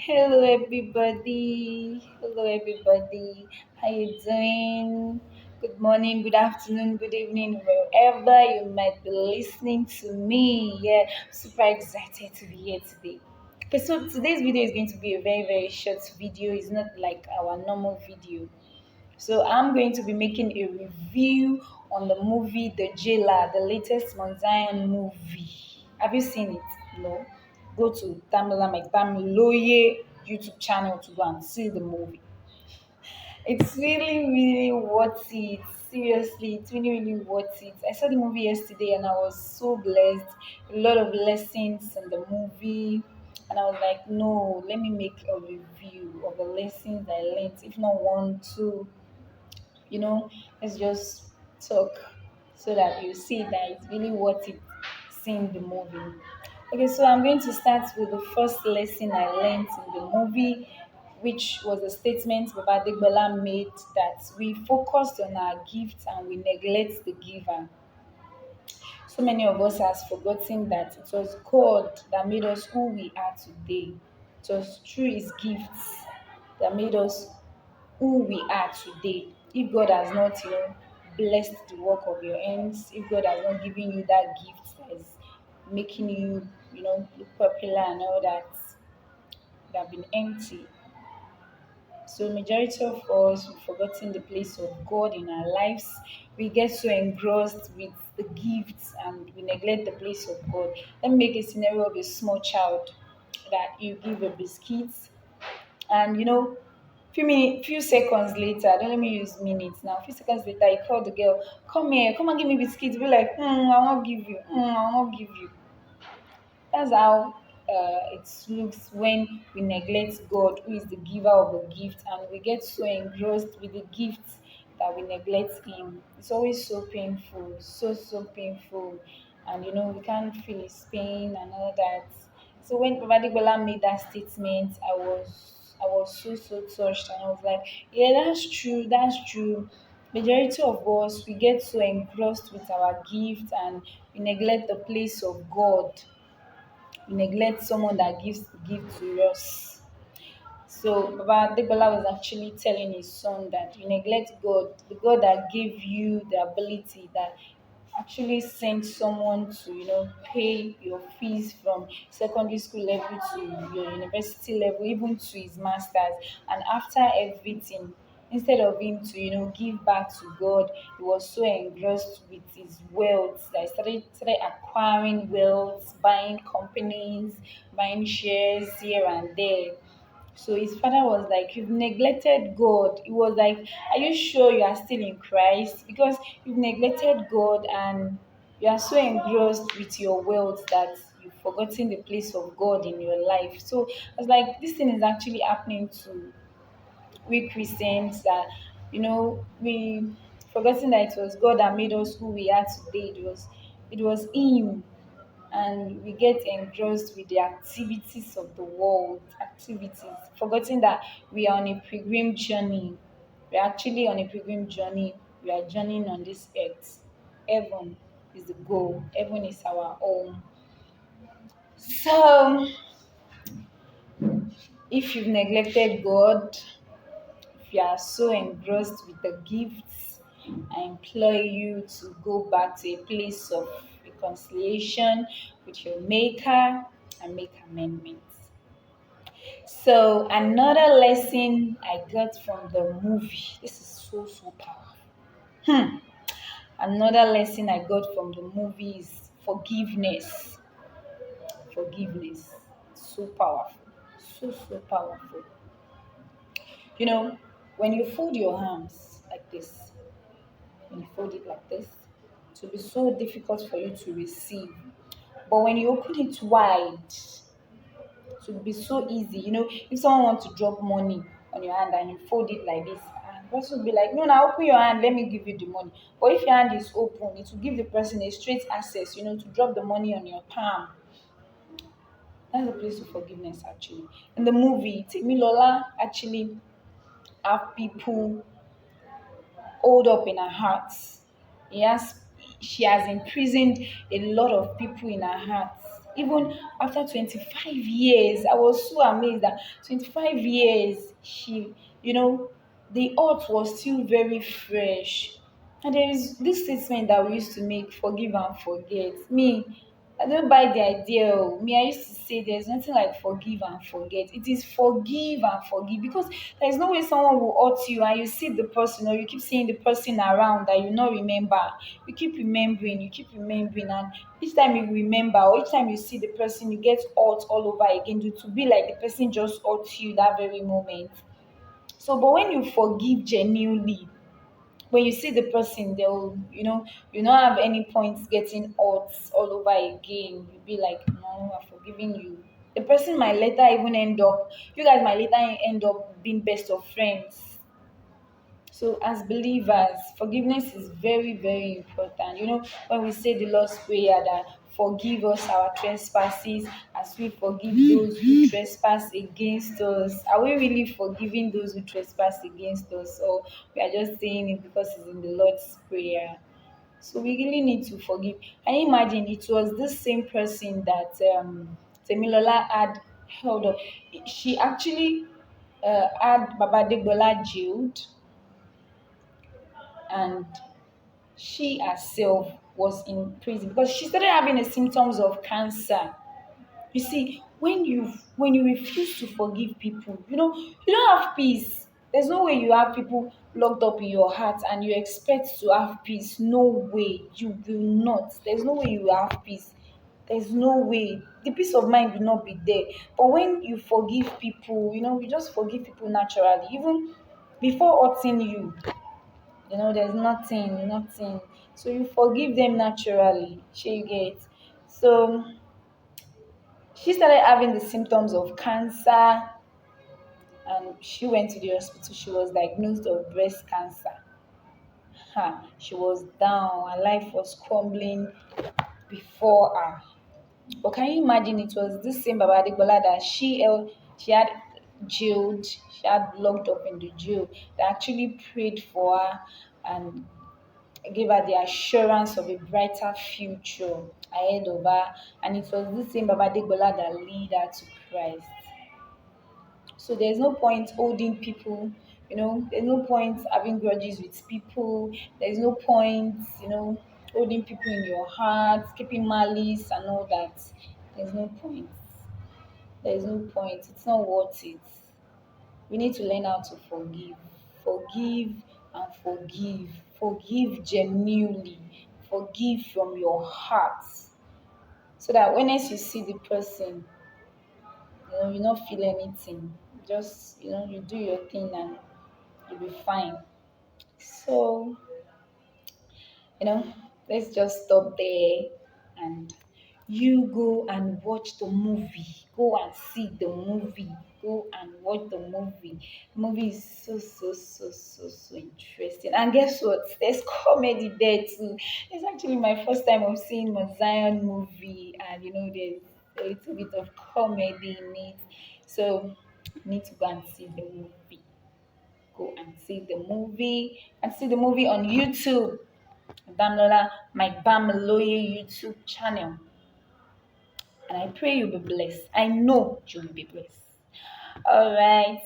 Hello everybody. Hello everybody. How you doing? Good morning, good afternoon, good evening, wherever you might be listening to me. Yeah, super excited to be here today. Okay, so today's video is going to be a very short video. It's not like our normal video. So I'm going to be making a review on the movie The Jailer, the latest Mount movie. Have you seen it? No. Go to Tamila My Tamiloye YouTube channel to go and see the movie. It's really worth it. Seriously, it's really worth it. I saw the movie yesterday and I was so blessed. A lot of lessons in the movie. And I was like, no, let me make a review of the lessons I learned. If not one, two, you know, let's just talk so that you see that it's really worth it seeing the movie. Okay, so I'm going to start with the first lesson I learned in the movie, which was a statement Baba Degbola made that we focused on our gift and we neglect the giver. So many of us has forgotten that it was God that made us who we are today. It was through his gifts that made us who we are today. If God has not, blessed the work of your hands, if God has not given you that gift that is making you, look popular and all that, would have been empty. So majority of us we've forgotten the place of God in our lives. We get so engrossed with the gifts and we neglect the place of God. Let me make a scenario of a small child that you give a biscuit and few seconds later, don't let me use minutes now. Few seconds later, you call the girl, come here, come and give me biscuits. Be like, I won't give you, I won't give you. That's how it looks when we neglect God, who is the giver of the gift, and we get so engrossed with the gifts that we neglect Him. It's always so painful, so painful, and we can't feel His pain and all that. So when Baba Degbola made that statement, I was so touched, and I was like, yeah, that's true, that's true. Majority of us we get so engrossed with our gift and we neglect the place of God. We neglect someone that gives the gift to us. So Baba Debola was actually telling his son that you neglect God, the God that gave you the ability, that actually sent someone to pay your fees from secondary school level to your university level, even to his masters. And after everything, instead of him to give back to God, he was so engrossed with his wealth that he started acquiring wealth, buying companies, buying shares here and there. So his father was like, you've neglected God. He was like, are you sure you are still in Christ? Because you've neglected God and you are so engrossed with your wealth that you've forgotten the place of God in your life. So I was like, this thing is actually happening to we Christians, that we forgotten that it was God that made us who we are today. It was Him, and we get engrossed with the activities of the world, activities, forgetting that we are on a pilgrim journey. We're actually on a pilgrim journey. We are journeying on this earth. Heaven is the goal. Heaven is our home. So, if you've neglected God, if you are so engrossed with the gifts, I implore you to go back to a place of reconciliation with your Maker and make amendments. So, another lesson I got from the movie, this is so powerful. Another lesson I got from the movie is forgiveness. Forgiveness. So powerful. So powerful. You know, when you fold your hands like this, when you fold it like this, it will be so difficult for you to receive. But when you open it wide, it will be so easy. If someone wants to drop money on your hand and you fold it like this, and the person will be like, no, now open your hand, let me give you the money. But if your hand is open, it will give the person a straight access, to drop the money on your palm. That's the place of forgiveness, actually. In the movie, Timilola actually have people hold up in her heart. He has, she has imprisoned a lot of people in her heart. Even after 25 years, I was so amazed that 25 years, you know, the earth was still very fresh. And there is this statement that we used to make, forgive and forget. Me, I don't buy the idea. Oh. Me, I used to say there's nothing like forgive and forget. It is forgive and forgive because there's no way someone will hurt you and you see the person or you keep seeing the person around that you not remember. You keep remembering, and each time you remember or each time you see the person, you get hurt all over again. It will be like the person just hurt you that very moment. So, but when you forgive genuinely, when you see the person, they'll, you don't have any points getting hurt all over again. You'll be like, no, I've forgiven you. The person might later even end up, you guys might later end up being best of friends. So, as believers, forgiveness is very, very important. When we say the Lord's Prayer that forgive us our trespasses as we forgive those who trespass against us, are we really forgiving those who trespass against us? Or we are just saying it because it's in the Lord's Prayer? So, we really need to forgive. Can you imagine it was this same person that Temilola had held up? She actually had Baba Degbola jailed, and she herself was in prison because she started having the symptoms of cancer. You see, when you refuse to forgive people, you don't have peace. There's no way you have people locked up in your heart and you expect to have peace. No way, you will not. There's no way you will have peace. There's no way. The peace of mind will not be there. But when you forgive people, you just forgive people naturally, even before hurting you. There's nothing. So you forgive them naturally. Sure you get. So she started having the symptoms of cancer, and she went to the hospital. She was diagnosed of breast cancer. She was down. Her life was crumbling before her. But can you imagine it was this same Baba Adegbola that she had jailed, she had locked up in the jail, that actually prayed for her and gave her the assurance of a brighter future ahead of her. And it was this same Baba Degbola that led her to Christ. So there's no point holding people, there's no point having grudges with people, there's no point, holding people in your heart, keeping malice and all that. There's no point. There's no point. It's not worth it. We need to learn how to forgive. Forgive and forgive. Forgive genuinely. Forgive from your heart. So that when else you see the person, you not feel anything. Just, you do your thing and you'll be fine. So, you know, let's just stop there and you go and watch the movie. Go and see the movie. Go and watch the movie. The movie is so interesting. And guess what? There's comedy there too. It's actually my first time of seeing a Zion movie, and there's a little bit of comedy in it. So you need to go and see the movie. Go and see the movie and see the movie on YouTube. Danola, my Bamaloye YouTube channel. And I pray you'll be blessed. I know you'll be blessed. All right.